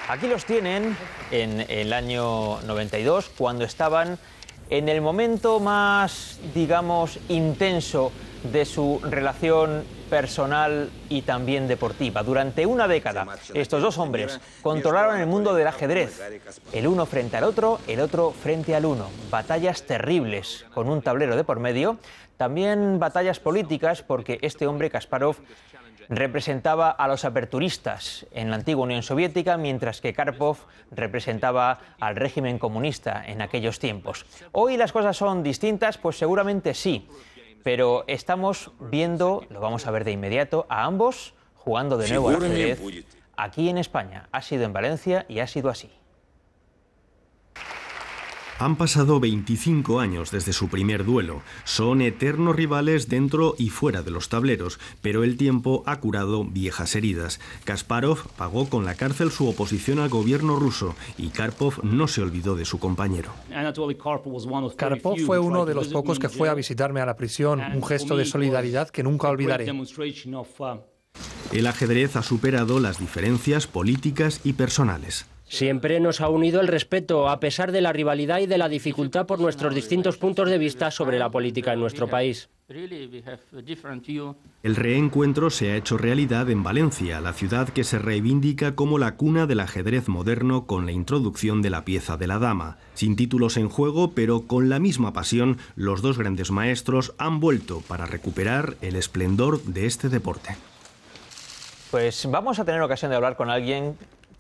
Aquí los tienen en el año 92, cuando estaban en el momento más, digamos, intenso de su relación personal y también deportiva. Durante una década, estos dos hombres controlaron el mundo del ajedrez. El uno frente al otro, el otro frente al uno. Batallas terribles, con un tablero de por medio. También batallas políticas, porque este hombre, Kasparov, representaba a los aperturistas en la antigua Unión Soviética, mientras que Karpov representaba al régimen comunista en aquellos tiempos. ¿Hoy las cosas son distintas? Pues seguramente sí, pero estamos viendo, lo vamos a ver de inmediato, a ambos jugando de nuevo al ajedrez aquí en España. Ha sido en Valencia y ha sido así. Han pasado 25 años desde su primer duelo. Son eternos rivales dentro y fuera de los tableros, pero el tiempo ha curado viejas heridas. Kasparov pagó con la cárcel su oposición al gobierno ruso y Karpov no se olvidó de su compañero. Karpov fue uno de los pocos que fue a visitarme a la prisión, un gesto de solidaridad que nunca olvidaré. El ajedrez ha superado las diferencias políticas y personales. Siempre nos ha unido el respeto, a pesar de la rivalidad y de la dificultad por nuestros distintos puntos de vista sobre la política en nuestro país. El reencuentro se ha hecho realidad en Valencia, la ciudad que se reivindica como la cuna del ajedrez moderno con la introducción de la pieza de la dama. Sin títulos en juego, pero con la misma pasión, los dos grandes maestros han vuelto para recuperar el esplendor de este deporte. Pues vamos a tener ocasión de hablar con alguien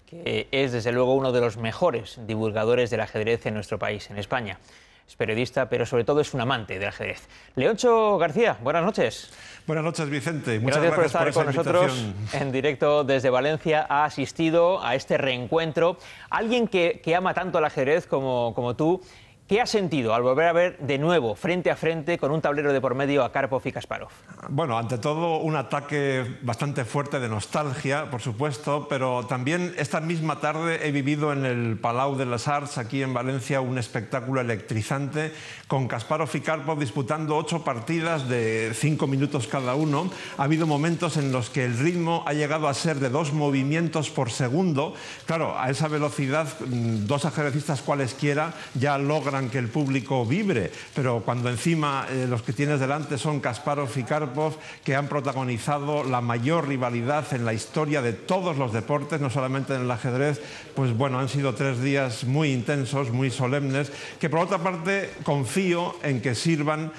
que es desde luego uno de los mejores divulgadores del ajedrez en nuestro país, en España. Es periodista, pero sobre todo es un amante del ajedrez. Leoncho García, buenas noches. Buenas noches, Vicente. Muchas gracias por estar por con nosotros en directo desde Valencia. Ha asistido a este reencuentro. Alguien que ama tanto el ajedrez como tú. ¿Qué has sentido al volver a ver de nuevo, frente a frente, con un tablero de por medio a Karpov y Kasparov? Bueno, ante todo un ataque bastante fuerte de nostalgia, por supuesto, pero también esta misma tarde he vivido en el Palau de les Arts, aquí en Valencia, un espectáculo electrizante, con Kasparov y Karpov disputando 8 partidas de 5 minutos cada uno. Ha habido momentos en los que el ritmo ha llegado a ser de 2 movimientos por segundo. Claro, a esa velocidad, dos ajedrecistas cualesquiera ya logran que el público vibre, pero cuando encima los que tienes delante son Kasparov y Karpov, que han protagonizado la mayor rivalidad en la historia de todos los deportes, no solamente en el ajedrez, pues bueno, han sido 3 días muy intensos, muy solemnes, que por otra parte confío en que sirvan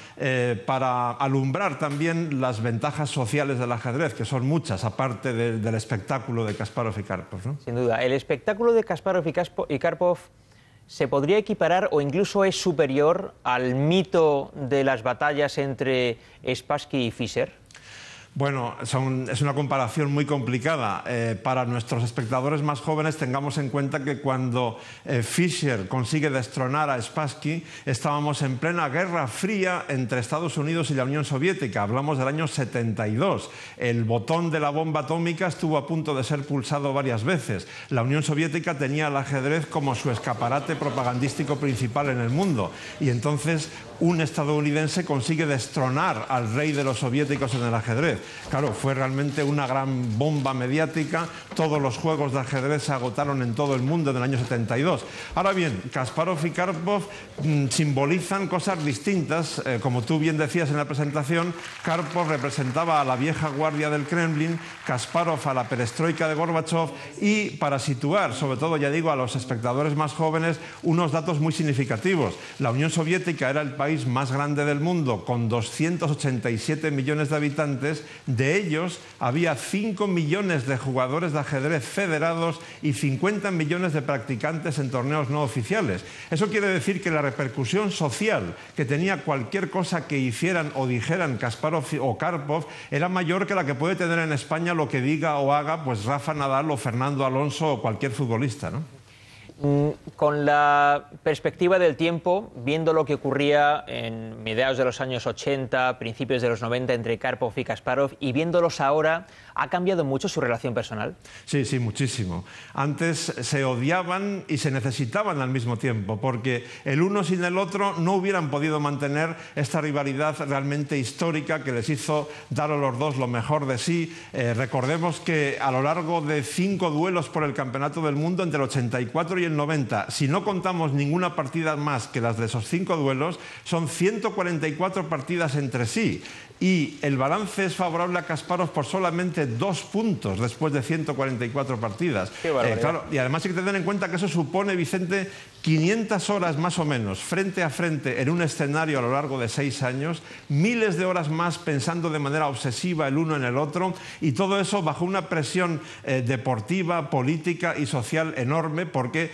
para alumbrar también las ventajas sociales del ajedrez, que son muchas, aparte del espectáculo de Kasparov y Karpov, ¿no? Sin duda, el espectáculo de Kasparov y Karpov ¿se podría equiparar o incluso es superior al mito de las batallas entre Spassky y Fischer? Bueno, es una comparación muy complicada. Para nuestros espectadores más jóvenes, tengamos en cuenta que cuando Fischer consigue destronar a Spassky, estábamos en plena Guerra Fría entre Estados Unidos y la Unión Soviética. Hablamos del año 72. El botón de la bomba atómica estuvo a punto de ser pulsado varias veces. La Unión Soviética tenía el ajedrez como su escaparate propagandístico principal en el mundo. Y entonces un estadounidense consigue destronar al rey de los soviéticos en el ajedrez. Claro, fue realmente una gran bomba mediática. Todos los juegos de ajedrez se agotaron en todo el mundo en el año 72. Ahora bien, Kasparov y Karpov simbolizan cosas distintas. Como tú bien decías en la presentación, Karpov representaba a la vieja guardia del Kremlin, Kasparov a la perestroika de Gorbachov, y para situar, sobre todo, ya digo, a los espectadores más jóvenes, unos datos muy significativos. La Unión Soviética era el país más grande del mundo, con 287 millones de habitantes. De ellos había 5 millones de jugadores de ajedrez federados y 50 millones de practicantes en torneos no oficiales. Eso quiere decir que la repercusión social que tenía cualquier cosa que hicieran o dijeran Kasparov o Karpov era mayor que la que puede tener en España lo que diga o haga pues Rafa Nadal o Fernando Alonso o cualquier futbolista, ¿no? Con la perspectiva del tiempo, viendo lo que ocurría en mediados de los años 80, principios de los 90 entre Karpov y Kasparov, y viéndolos ahora, ¿ha cambiado mucho su relación personal? Sí, sí, muchísimo. Antes se odiaban y se necesitaban al mismo tiempo, porque el uno sin el otro no hubieran podido mantener esta rivalidad realmente histórica que les hizo dar a los dos lo mejor de sí. Recordemos que a lo largo de 5 duelos por el Campeonato del Mundo entre el 84 y el 90, si no contamos ninguna partida más que las de esos 5 duelos, son 144 partidas entre sí. Y el balance es favorable a Kasparov por solamente 2 puntos después de 144 partidas. Claro, y además hay que tener en cuenta que eso supone, Vicente, 500 horas más o menos frente a frente en un escenario a lo largo de 6 años, miles de horas más pensando de manera obsesiva el uno en el otro, y todo eso bajo una presión deportiva, política y social enorme, porque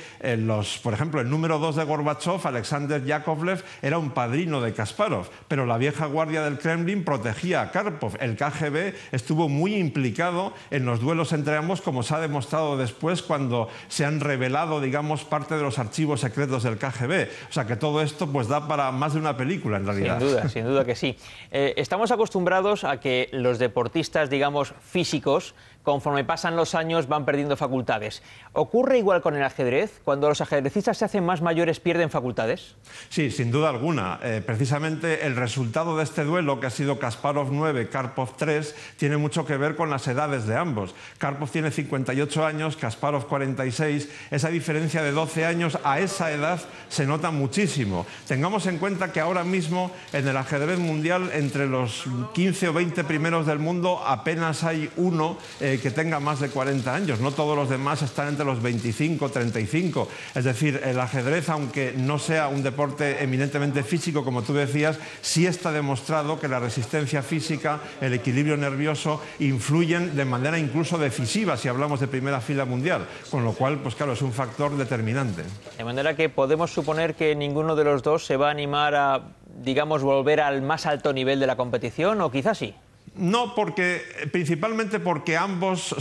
por ejemplo, el número 2 de Gorbachev, Alexander Yakovlev, era un padrino de Kasparov, pero la vieja guardia del Kremlin protegía a Karpov. El KGB estuvo muy implicado en los duelos entre ambos, como se ha demostrado después cuando se han revelado, digamos, parte de los archivos secretos del KGB. O sea que todo esto pues da para más de una película en realidad. Sin duda que sí. Estamos acostumbrados a que los deportistas, digamos, físicos, conforme pasan los años van perdiendo facultades. ¿Ocurre igual con el ajedrez? ¿Cuando los ajedrecistas se hacen más mayores pierden facultades? Sí, sin duda alguna. Precisamente el resultado de este duelo, que ha sido Kasparov 9, Karpov 3, tiene mucho que ver con las edades de ambos. Karpov tiene 58 años, Kasparov 46. Esa diferencia de 12 años a esa edad se nota muchísimo. Tengamos en cuenta que ahora mismo en el ajedrez mundial, entre los 15 o 20 primeros del mundo, apenas hay uno que tenga más de 40 años. No todos los demás están entre los 25, 35. Es decir, el ajedrez, aunque no sea un deporte eminentemente físico, como tú decías, sí está demostrado que la resistencia física, el equilibrio nervioso, influyen de manera incluso decisiva si hablamos de primera fila mundial. Con lo cual, pues claro, es un factor determinante. De manera que podemos suponer que ninguno de los dos se va a animar a, digamos, volver al más alto nivel de la competición, o quizás sí. No, principalmente porque ambos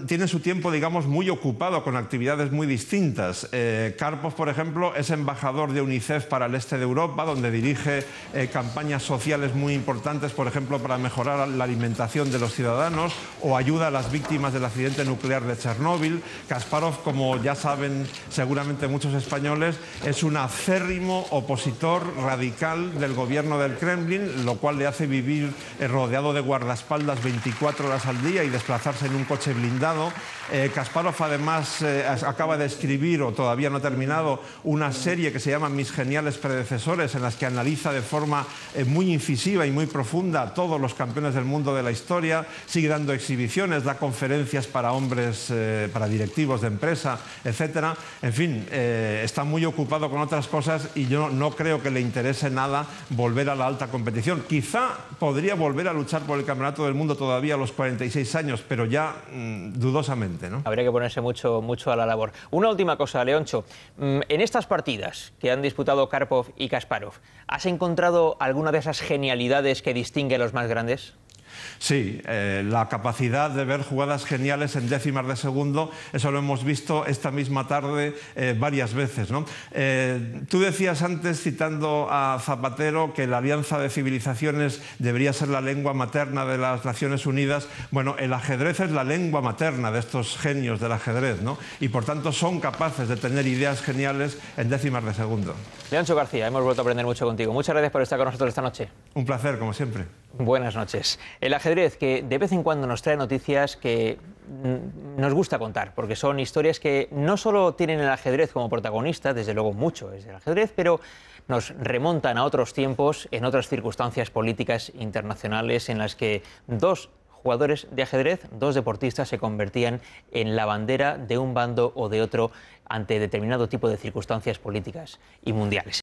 tienen su tiempo, digamos, muy ocupado con actividades muy distintas. Karpov, por ejemplo, es embajador de UNICEF para el este de Europa, donde dirige campañas sociales muy importantes, por ejemplo, para mejorar la alimentación de los ciudadanos, o ayuda a las víctimas del accidente nuclear de Chernóbil. Kasparov, como ya saben seguramente muchos españoles, es un acérrimo opositor radical del gobierno del Kremlin, lo cual le hace vivir rodeado de guardaespaldas 24 horas al día y desplazarse en un coche blindado. Kasparov además acaba de escribir, o todavía no ha terminado, una serie que se llama Mis geniales predecesores, en las que analiza de forma muy incisiva y muy profunda a todos los campeones del mundo de la historia. Sigue dando exhibiciones, da conferencias para hombres, para directivos de empresa, etcétera. En fin, está muy ocupado con otras cosas y yo no creo que le interese nada volver a la alta competición. Quizá podría volver a luchar por el Campeonato del Mundo todavía a los 46 años, pero ya dudosamente, ¿no? Habría que ponerse mucho a la labor. Una última cosa, Leoncho. En estas partidas que han disputado Karpov y Kasparov, ¿has encontrado alguna de esas genialidades que distingue a los más grandes? Sí, la capacidad de ver jugadas geniales en décimas de segundo, eso lo hemos visto esta misma tarde varias veces, ¿no? Tú decías antes, citando a Zapatero, que la alianza de civilizaciones debería ser la lengua materna de las Naciones Unidas. Bueno, el ajedrez es la lengua materna de estos genios del ajedrez, ¿no? Y por tanto son capaces de tener ideas geniales en décimas de segundo. Leoncho García, hemos vuelto a aprender mucho contigo. Muchas gracias por estar con nosotros esta noche. Un placer, como siempre. Buenas noches. El ajedrez, que de vez en cuando nos trae noticias que nos gusta contar, porque son historias que no solo tienen el ajedrez como protagonista, desde luego mucho es el ajedrez, pero nos remontan a otros tiempos, en otras circunstancias políticas internacionales en las que dos jugadores de ajedrez, dos deportistas, se convertían en la bandera de un bando o de otro ante determinado tipo de circunstancias políticas y mundiales.